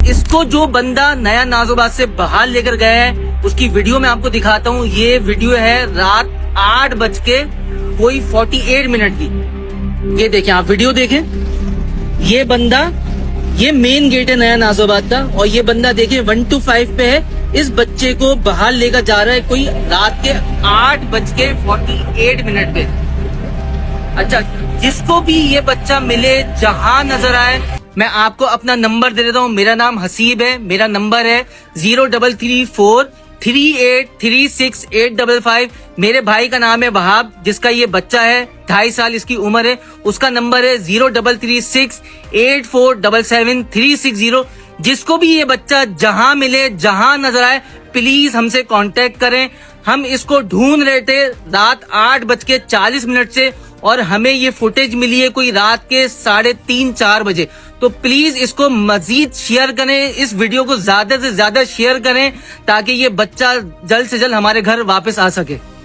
इसको जो बंदा नया नाजोबाद से बाहर लेकर गया है उसकी वीडियो मैं आपको दिखाता हूँ। ये वीडियो है रात 8:48 की। ये देखें, आप वीडियो देखें। ये बंदा, ये मेन गेट है नया नाजोबाद का, और ये बंदा देखिए 125 पे है। इस बच्चे को बाहर लेकर जा रहा है कोई रात के 8:48 पे। अच्छा, जिसको भी ये बच्चा मिले, जहां नजर आए, मैं आपको अपना नंबर दे देता हूँ। मेरा नाम हसीब है, मेरा नंबर है 0334383685। मेरे भाई का नाम है वहाब, जिसका ये बच्चा है, 2.5 साल इसकी उम्र है। उसका नंबर है 033684777360। जिसको भी ये बच्चा जहां मिले, जहां नजर आए, प्लीज हमसे कांटेक्ट करें। हम इसको ढूंढ रहे थे रात 8:40 से, और हमें ये फुटेज मिली है कोई रात के 3:30-4 बजे। तो प्लीज इसको मजीद शेयर करें, इस वीडियो को ज्यादा से ज्यादा शेयर करें, ताकि ये बच्चा जल्द से जल्द हमारे घर वापस आ सके।